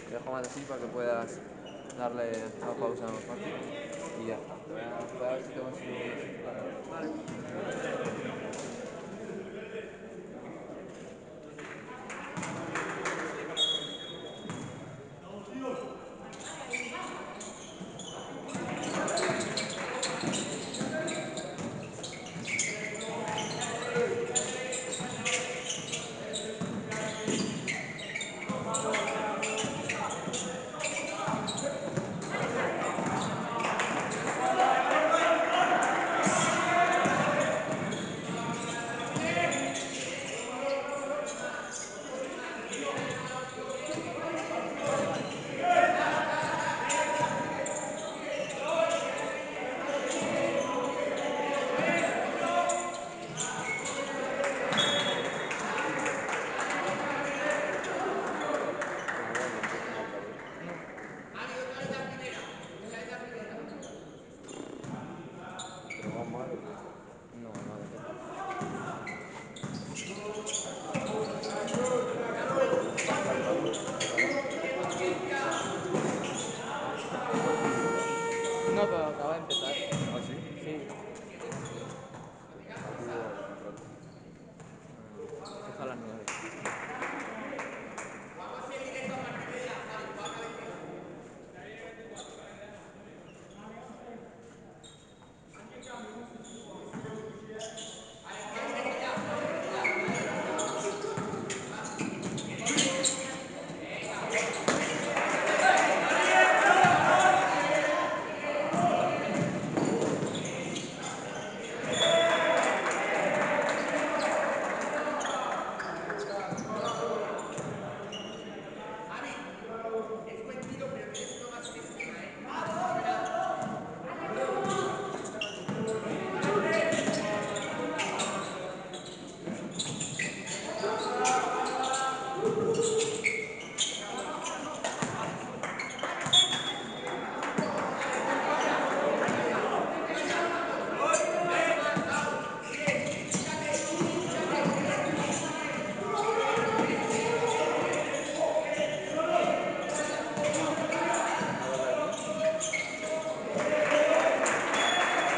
Te dejo más así para que puedas darle a pausa más fácil. Y ya está. Voy a ver si te consigo clasificar ahora. Vale. Pues igual lo empiezan otra vez. No, ¿Pero van mal o qué? no, no, de cero. ¿Está empatando ahora? No, pero acaba de empezar. ¿Ah, sí? Sí. Ha jugado hace un rato. Empieza a las 9. ¿A darle aquí?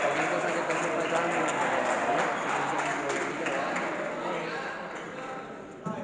Cualquier cosa que te surja y tal, me llamas, ¿vale? Si tienes algún problemilla o algo. Vale.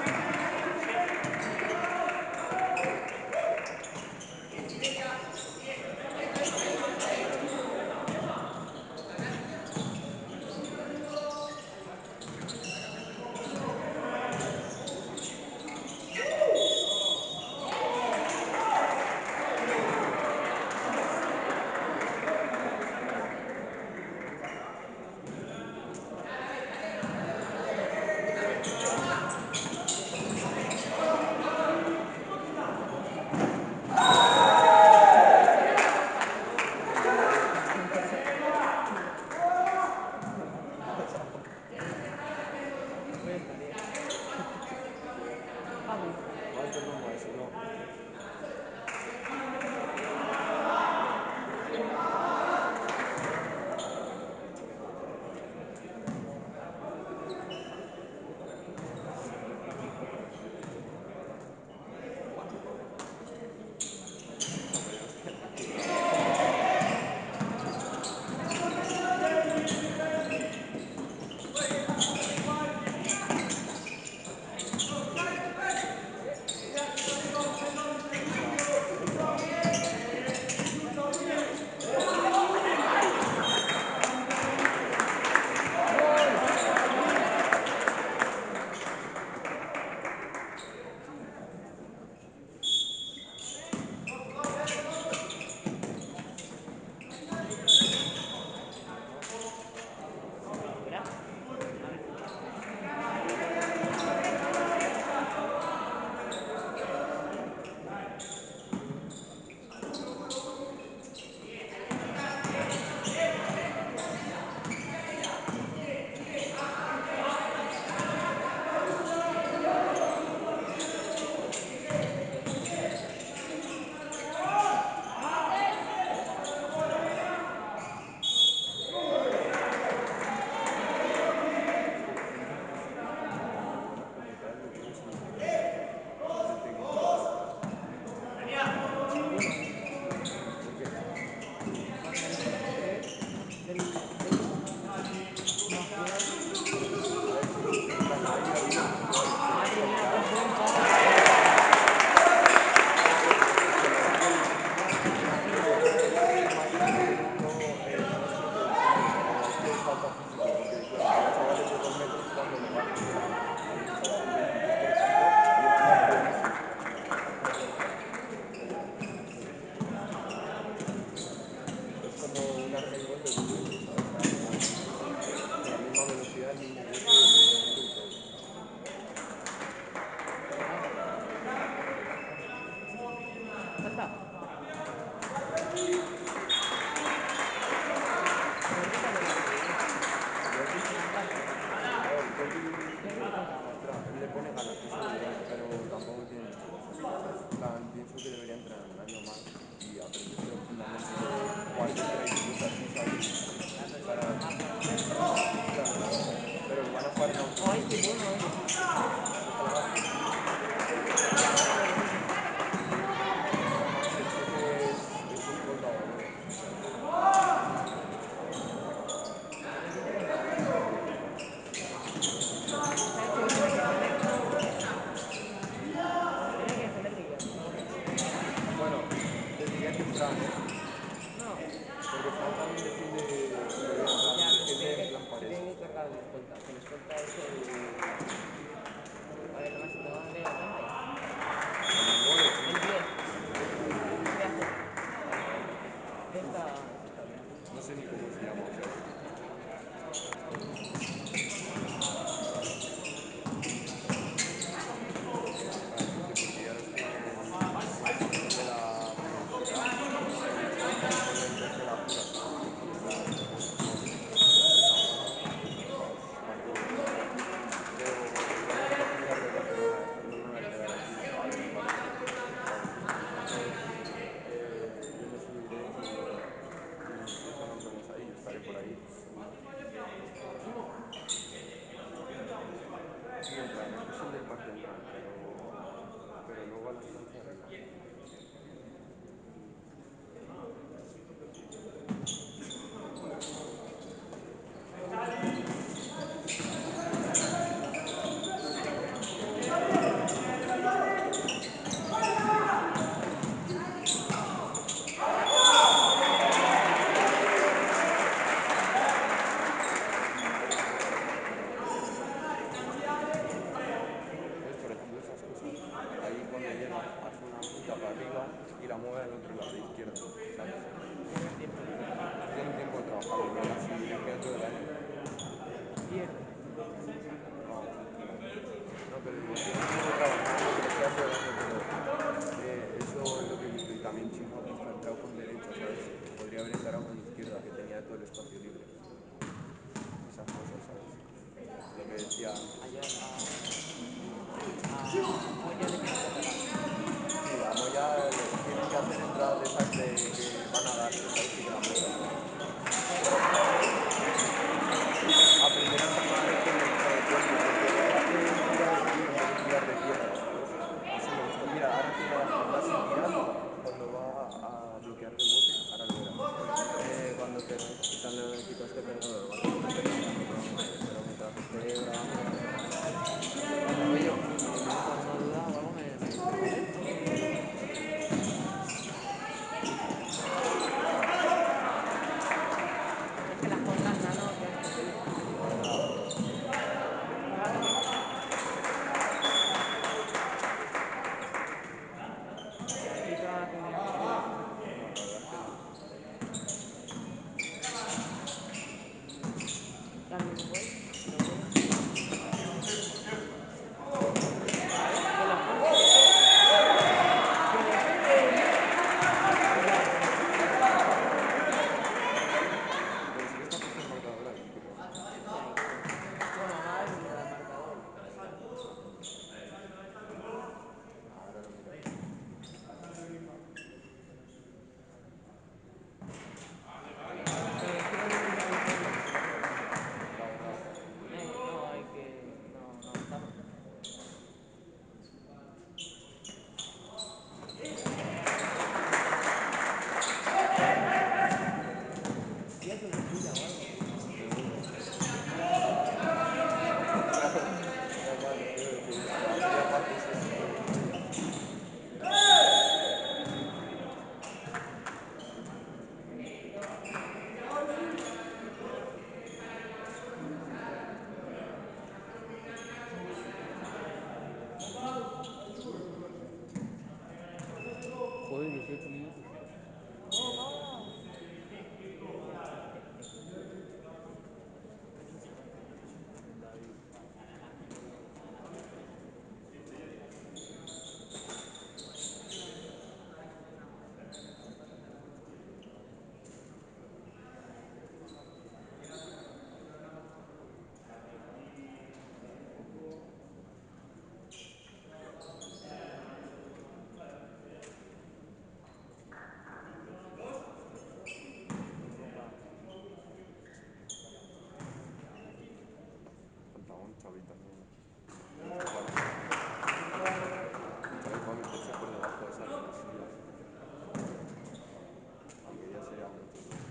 Uy, ¿qué ha pasado? Voy a escanear. Vamos. Más de broma, eso no. Hombre, hostia, tranquilo. Entra, entra. ¡Gol! Espera. A ver. Es que ese equipo, como, como tal, yo creo que es el mejor del técnico Laporta, ¿eh? Bueno, ¿Por qué? porque el desastre del Nacional. A ver, sí. En plan, ahí ha habido muchos jugadores, pero en Madre mía, qué calidad. buen pase que ha dado. Pero es que el Madrid no demostró no es lo que decimos, que es que falta físico, porque claro, tiene chavales de 2 metros jugando en el Barça. Tiene un chaval de Vinicius, por ejemplo, y encima es buenísimo. Es como un Armengol de 2 metros, ¿sabes? O sea, como con la misma velocidad, el mismo hueque, el mismo giro y todo. Venga, salta. Jordi también lo hace muy bien. Jordi, En ataque. a ver, Jordi Jordi le pone ganas. le pone ganas, eso lo veo, pero tampoco tiene mucho desarrollo, ¿sabes? En plan, pienso que debería entrenar un año más y aprenderse los fundamentos de jugar de tres y cosas así, ¿sabes? Claro, pero es que con Para, Marca no puede. claro, pero van a jugar en ¡Ay, qué automático. bueno eres! Déjale más. Ahora lo domino. Además, el jefe es escolta de Messi, o sea que Yo pienso que no lo hace bien. no. ¿Sabes que tiene que defender? Tiene que defender Guillem. Bueno, te diría que Fran, ¿eh? No. Porque Fran también defiende bien, en plan, Ya, pero defiende en plan se tiene paredes. que cargar el escolta. Que el escolta es el. A ver, no me viene a la mente. ¿El 9 quién? El 10. BAC. Ese está bien. No sé ni cómo se llama, o sea que... Para decirte, porque yo ahora estoy en segundo de la universidad y estoy en tercera pura, ¿sabes? En plan, más duro todavía. Pero tengo la oportunidad de Barcelona, ¿eh? No me voy a quedar aquí en Valencia, ¿sabes? Entonces, yo me subiré y fijo nos vemos ahí, estaré por ahí. Sí, en plan, este es el del Park Central, pero luego a la estancia arriba. mierda, ¿sabes? Tiene un tiempo libre. Tiene un tiempo trabajando, pero si les queda todo el año, Pierde. no, no, pero digo, tiene un tiempo trabajando que les queda todo el año, pero eso es lo que he visto. Y también Chima pues, ha entrado con derecha, ¿sabes? Que podría haber entrado con izquierda, que tenía todo el espacio libre. Esas cosas, ¿sabes? Lo que decía antes. Ayer a Moya le quieren regalar. Sí, a Moya tienen que hacer entradas de esas de que van a gasto, ¿sabes? Y que la muestra no va. ¿Qué entrada de qué? Aprender a enfermar con el cuerpo, porque él hace tira de esquí en vez de tirar de piedra, ¿sabes? Eso lo he visto. Mira, ahora que a gimnasia tira, cuando va a bloquear rebote, ahora lo verás. Cuando queráis. O sea, no necesitas que tenga los datos, simplemente enviarme cronómetros, pero mientras esté grabando no pasa nada. Vale, Oye, vale. yo, si me entra alguna duda o algo me dices, ¿vale? Es que las contras nano, tienes que pedirlas. Ya. ¿Sabes lo que digo? Y aquí te van a hacer un día complicado. No, la verdad es que no. Y al minijuego, si lo vuelves. ¿Vale? Que lo escucho. Que depende. Ya, pero no sé si lo verás. Pero sí que está puesto el marcador ahí, creo. Sí, ahí. Bueno, va en el marcador, pero ahí. Ahora lo miro. Pero es que no sé si se puede poner. La verdad. No, hay que. No, no avanzamos. Tía, eso es de tuya o algo. Seguro. Mira, Normal, quiero decir, la media parte es eso, ¿sabes? La media. joder, 18 minutos. David. Sin ropa. Falta un Xavi también. El otro cuarto. Xavi para meterse por debajo de esas revisillas. Aunque ya sería mucho, pero...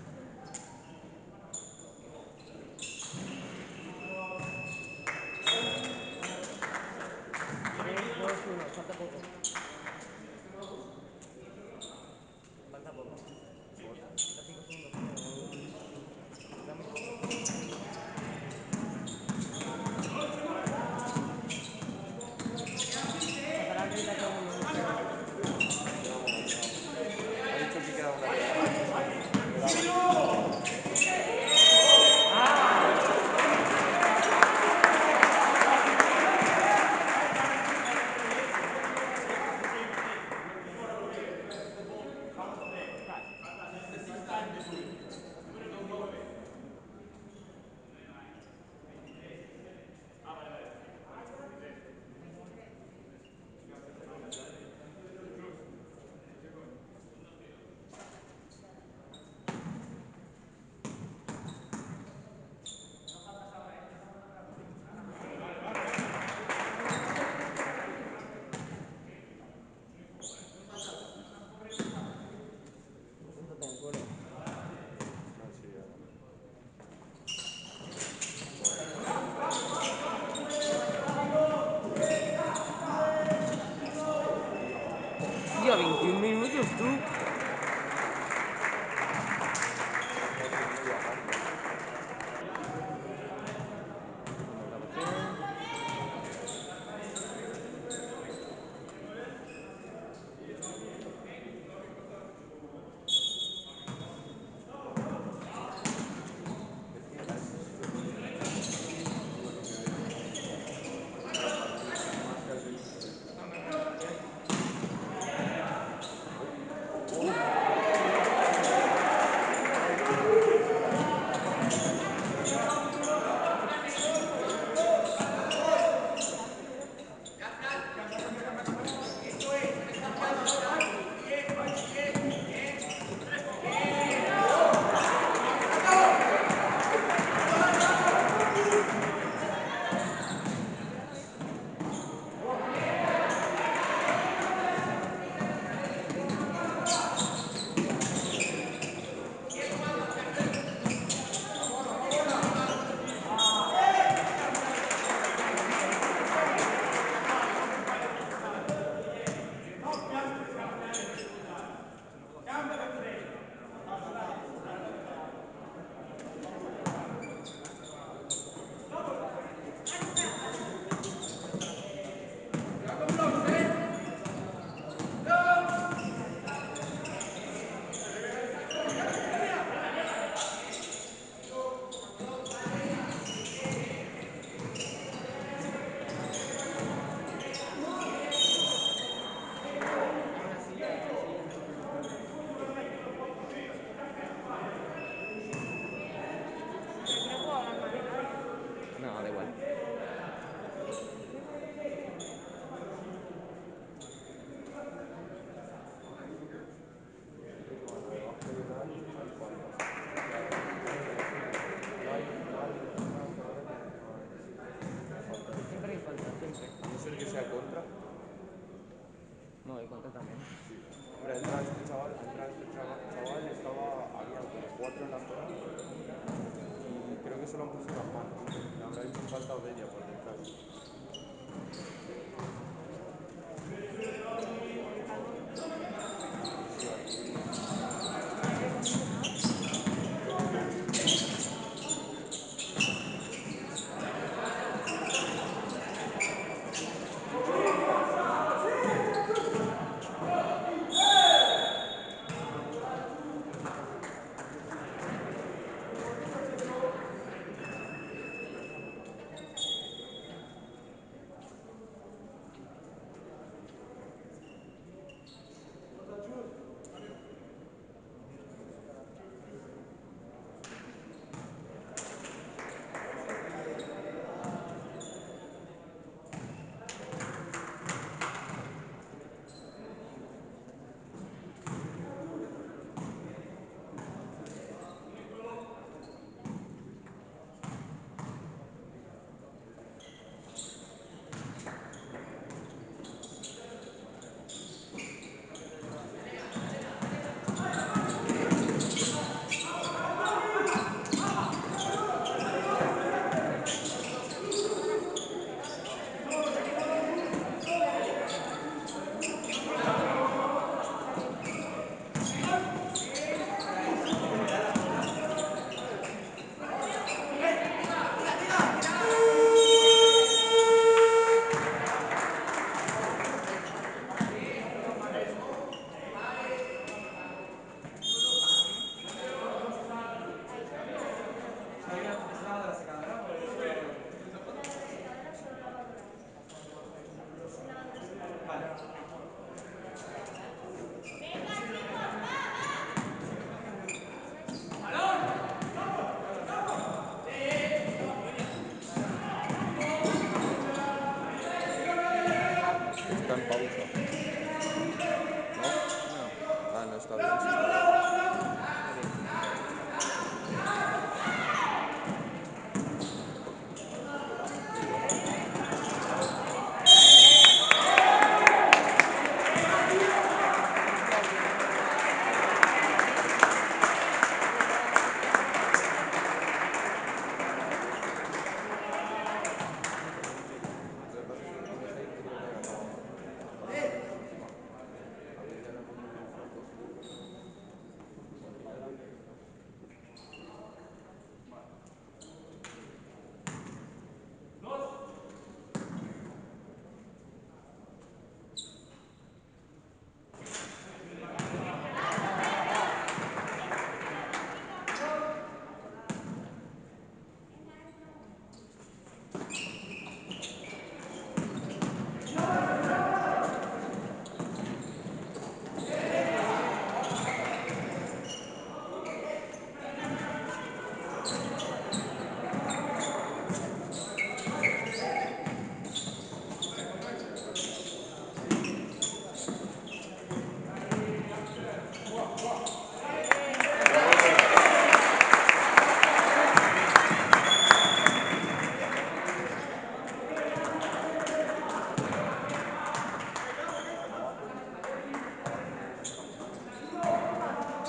3, 2, 1. Falta poco. Falta poco. Por... Falta 5 segundos, tío. Queda muy poco. Faltarán 30 segundos, no sé. Queda una, queda una. Ha dicho que queda una, quedaban 8 segundos. Quedaban. ¡Ah! Try. Siéntate en el suelo. No, sí, ahora. Hostia, 21 minutos tú. Han quedado como media parte. Segunda grabación. sea, contra. No, y contra también. Sí. Hombre, ha entrado este chaval, había como cuatro en la zona y creo que solo han puesto las manos. Le habrá hecho falta a Odelia por detrás. Sí, aquí. ¿Qué comiendo nada? ¿Es lavado de la secadora o es lavado? La de la secadora solo lavadora. Es lavadora secadora. Vale. Está en pausa. ¿No? No, Ah, no está bien, sí está grabando. está bien. Está bien. Lo que pasa es que el Barça ayer quería haber acabado la última. Ayer ya eran muy flojos. ¡Ole! Con el Betis.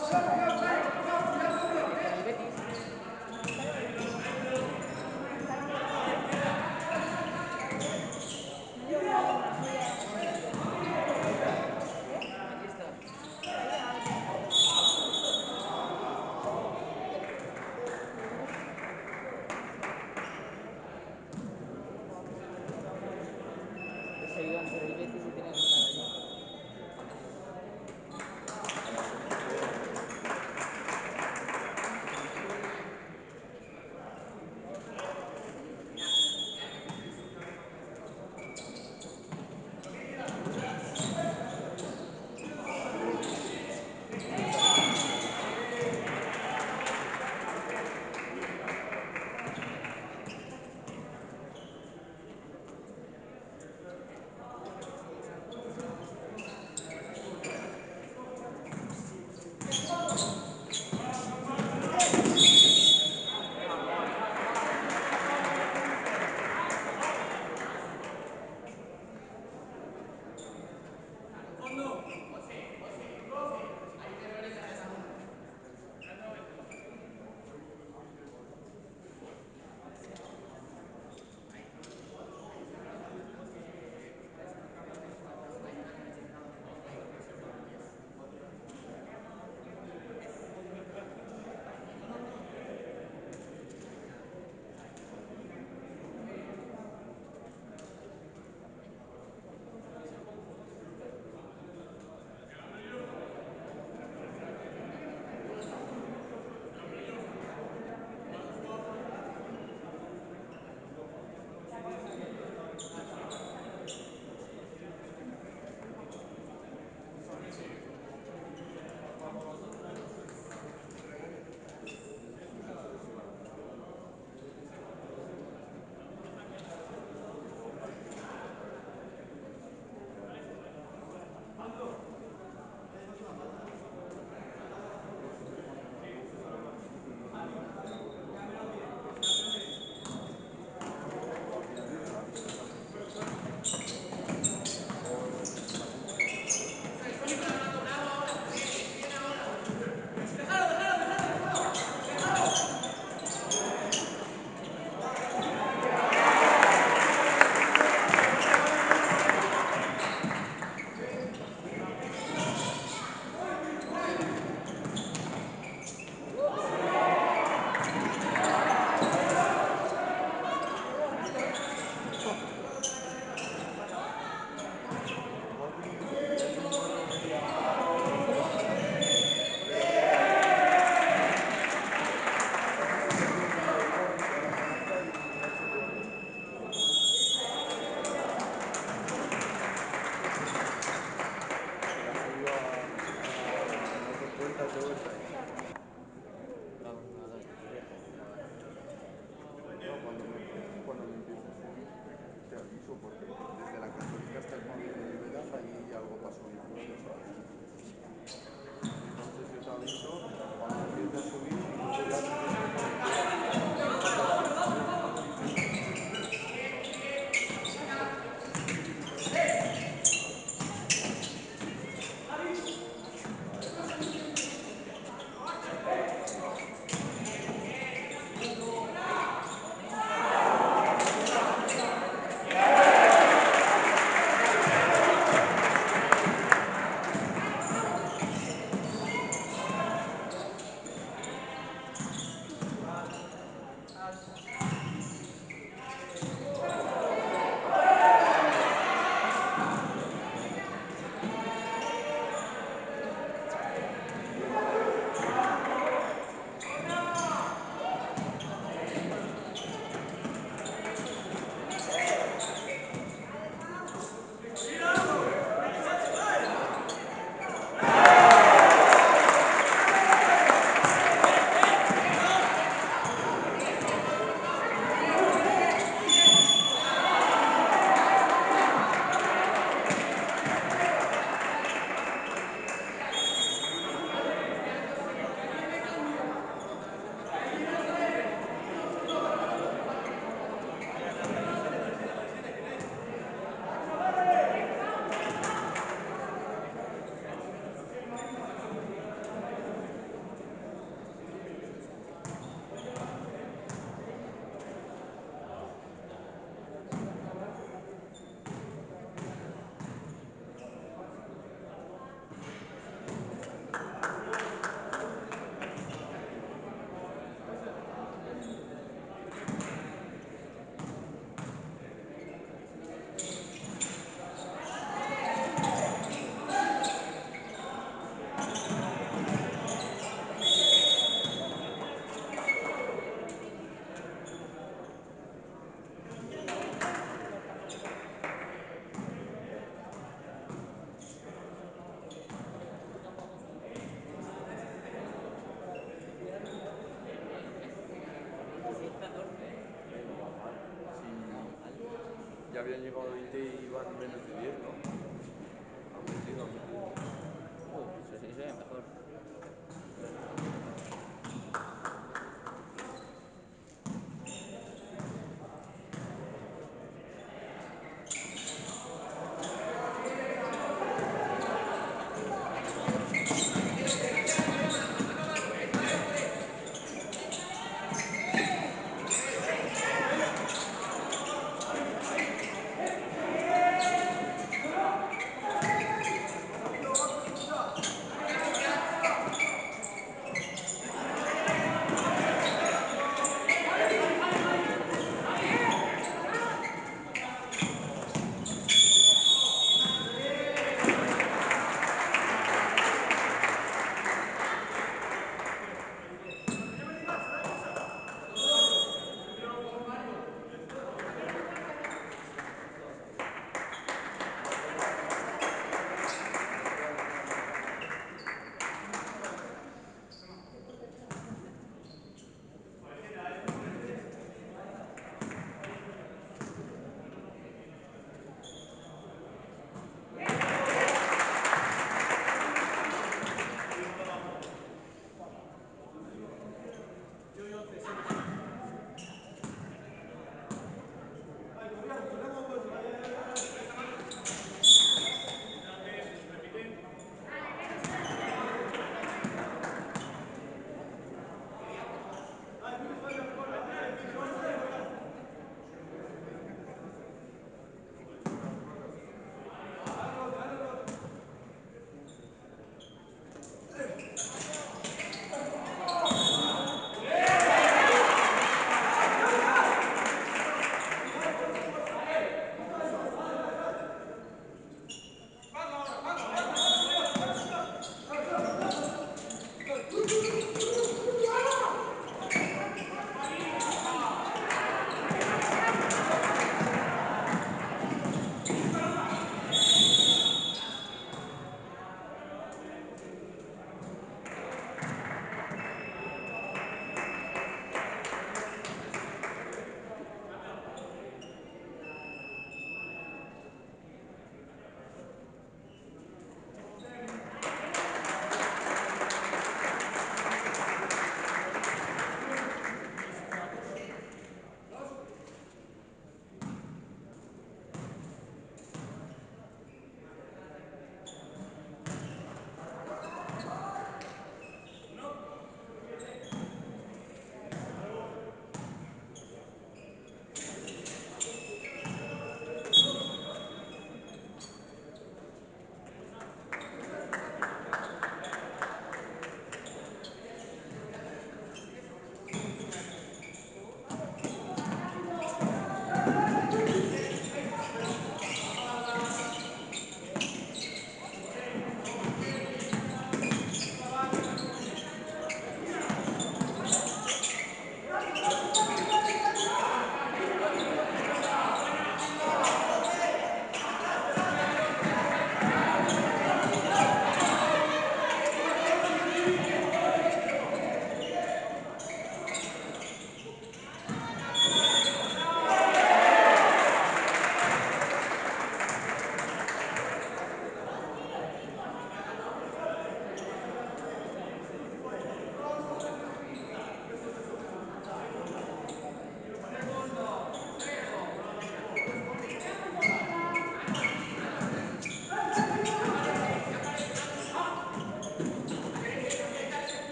Está de Betis. No digo que no haya llegado Messi. ¿Eh? Aquí está. Ha llegado Messi. Es ayudante del Betis y tiene que estar allí. A la selección. ya habían llegado a 20 y iban menos de 10, ¿no? Han metido, han metido. Pues así se ve mejor.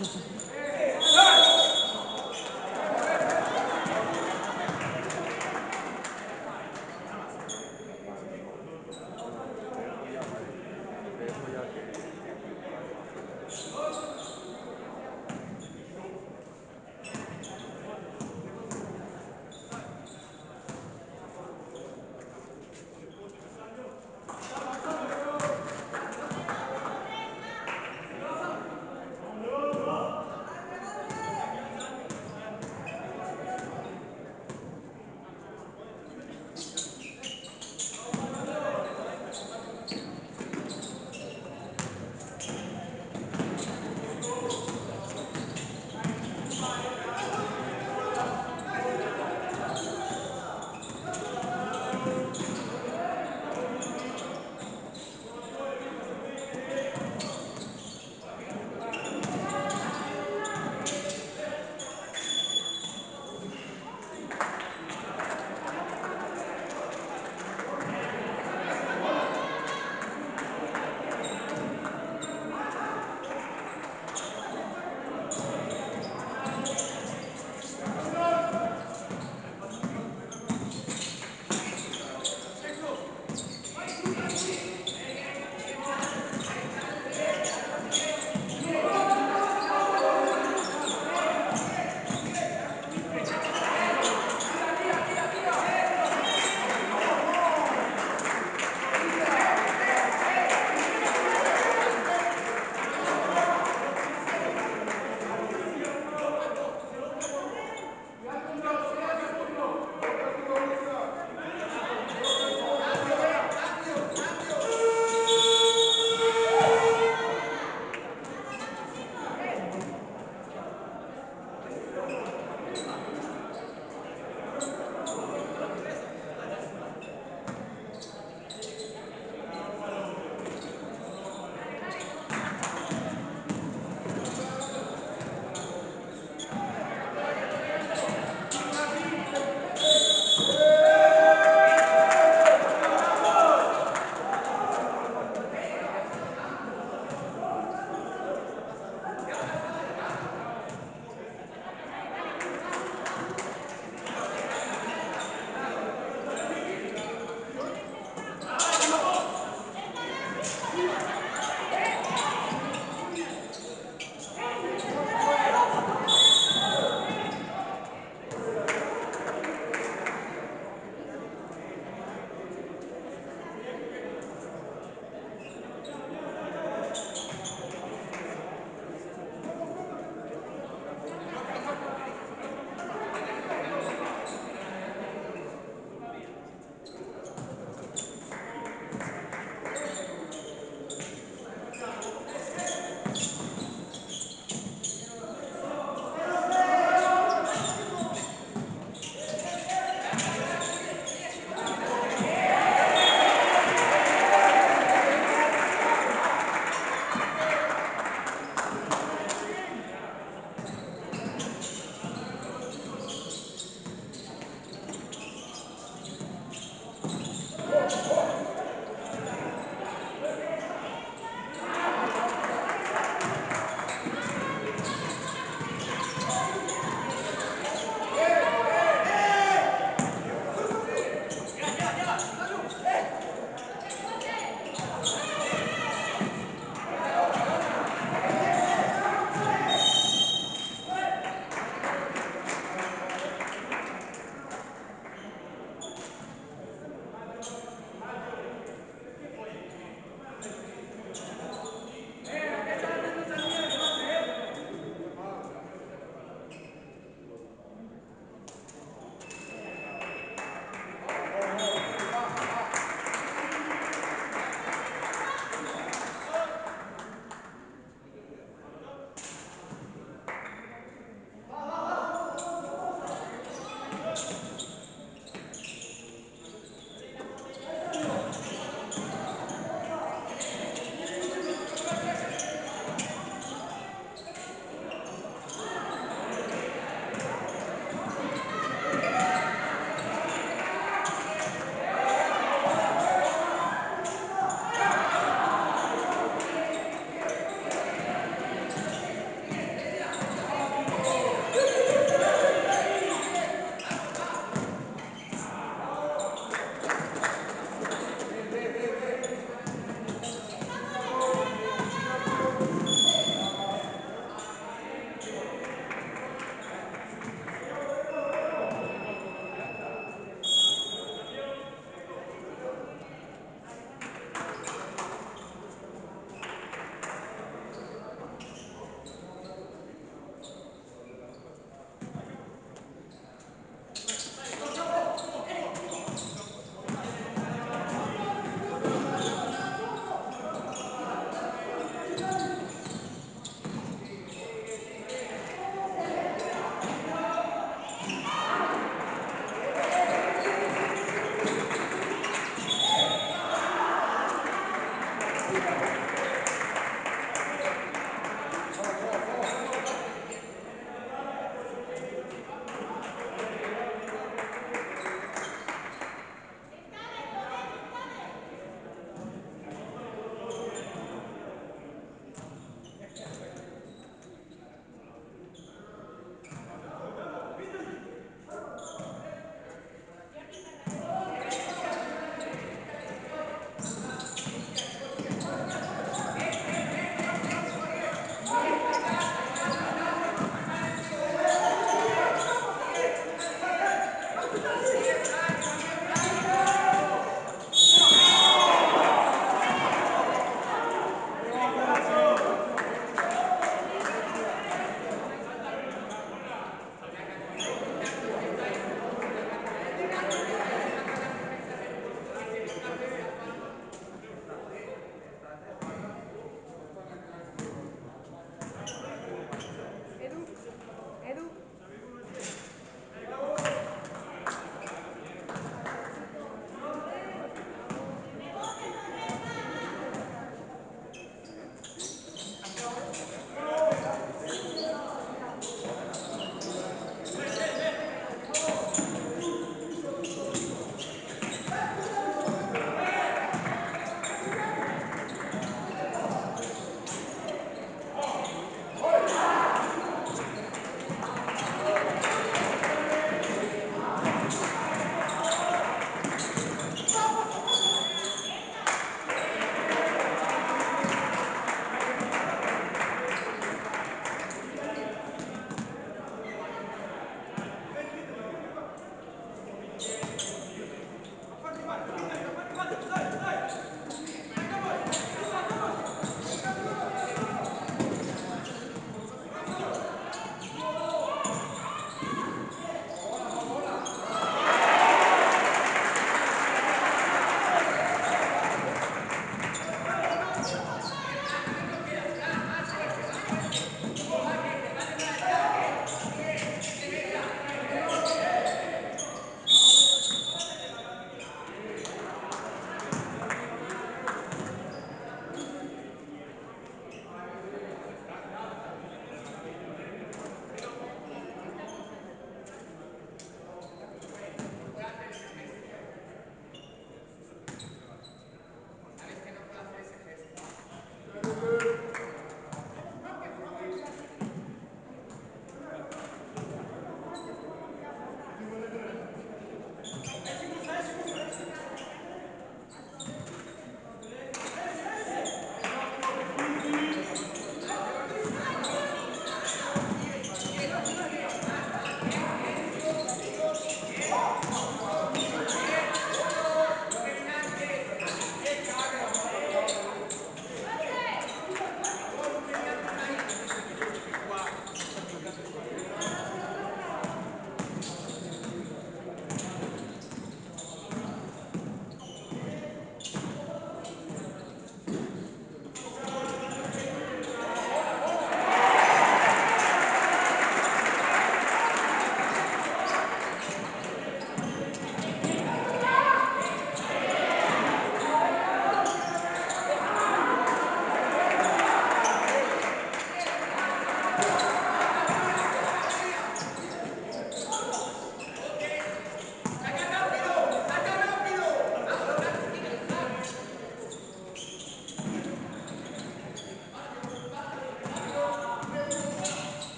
Dejo ya que vaya más allá.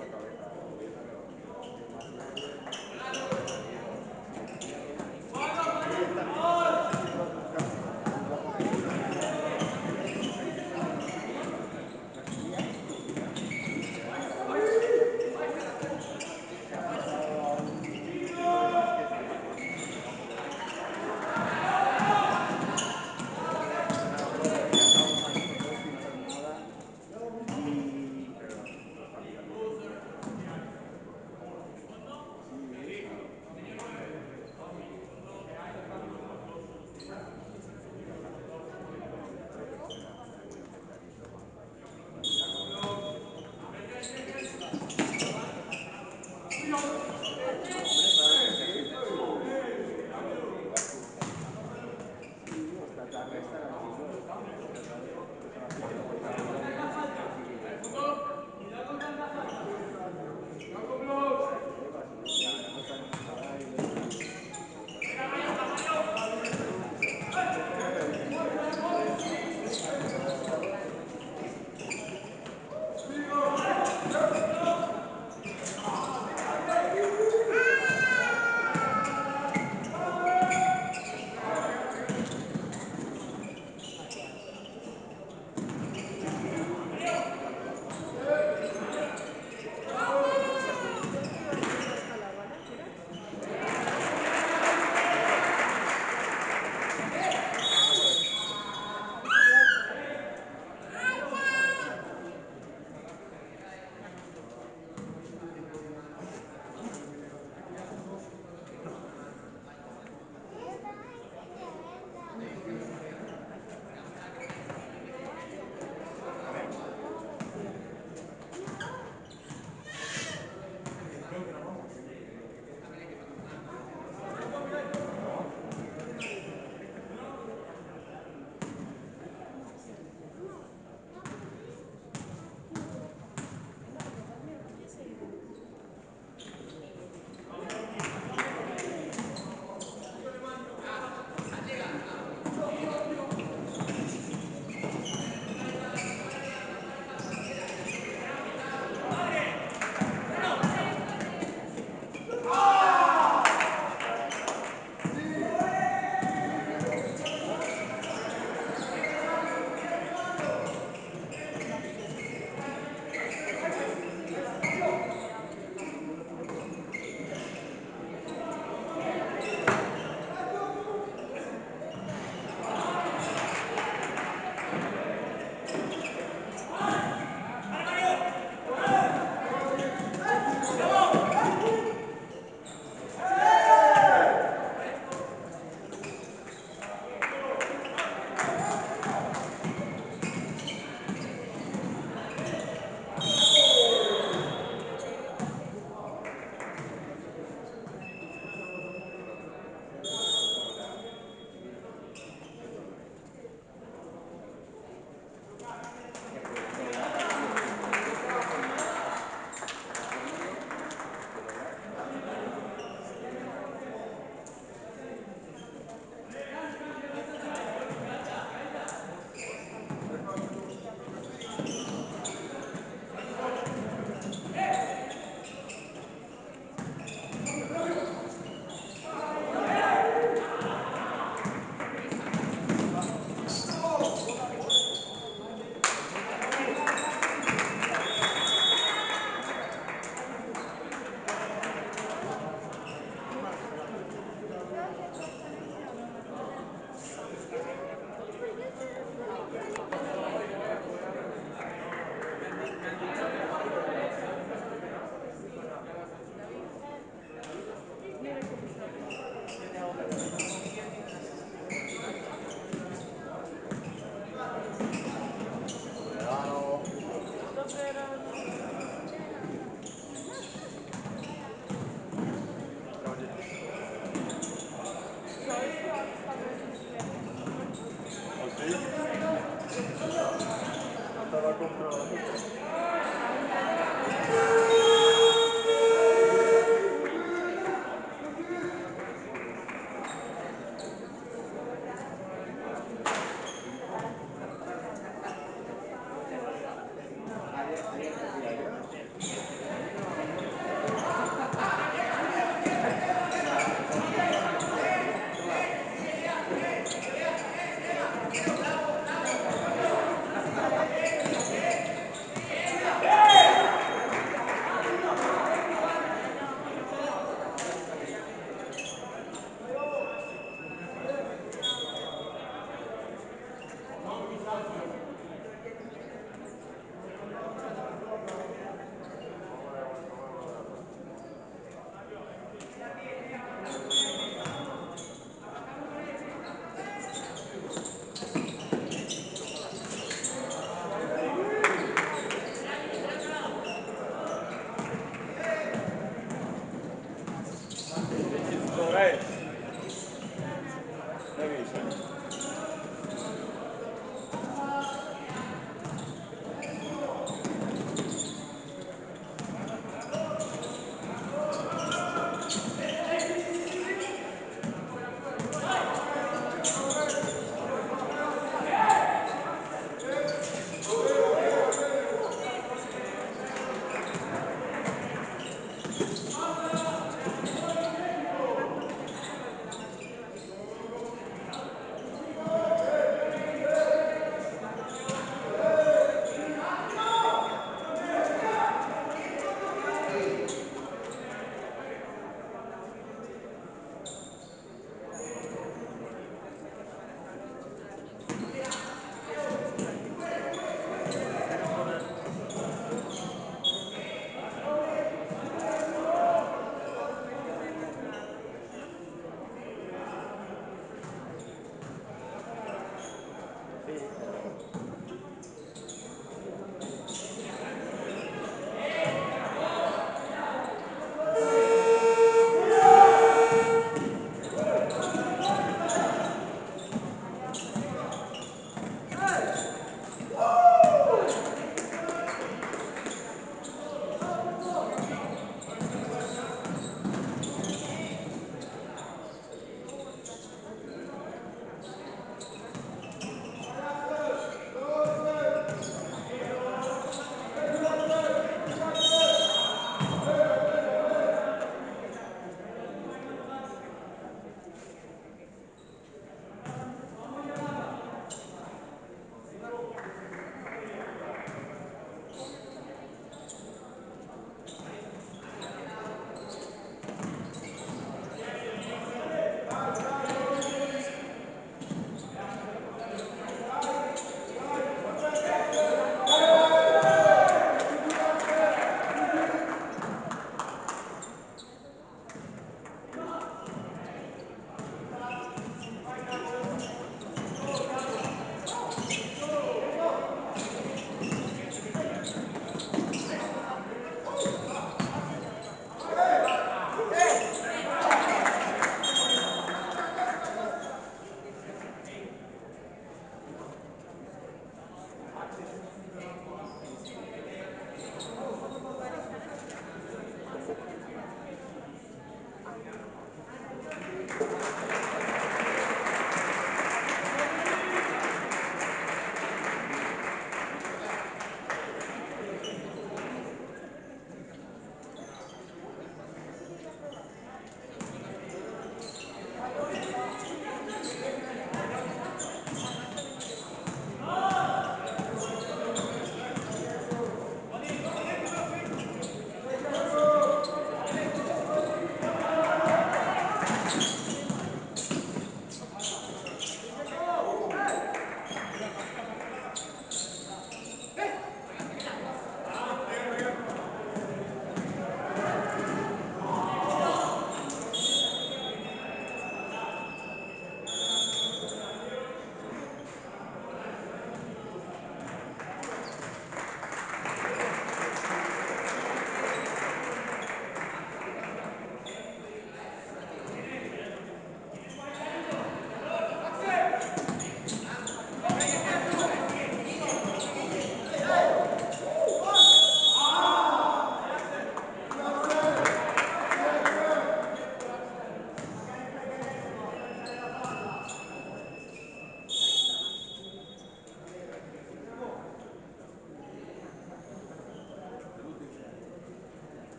la cabeza.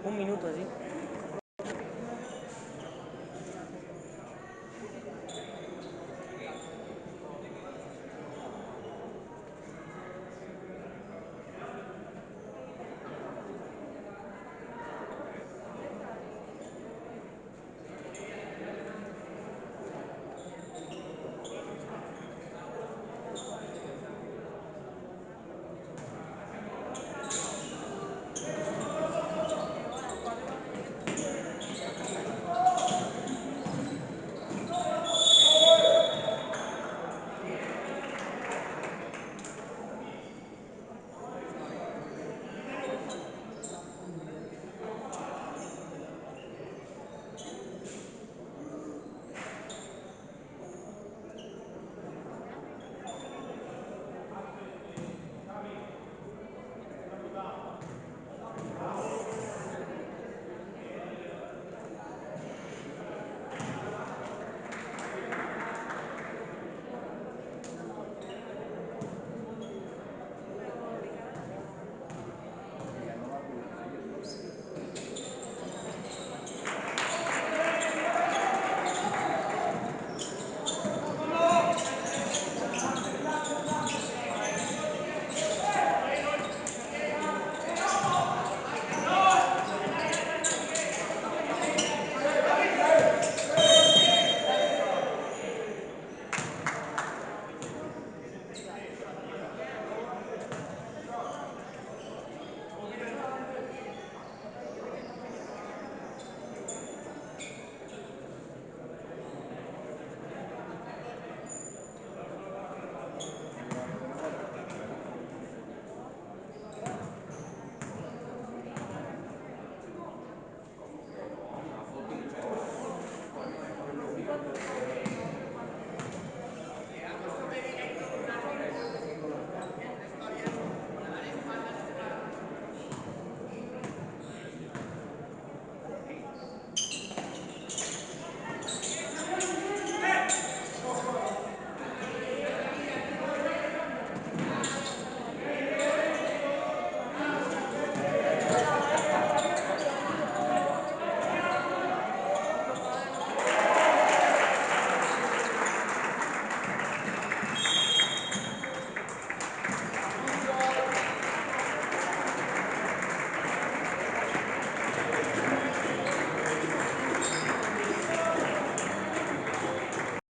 Un minuto así.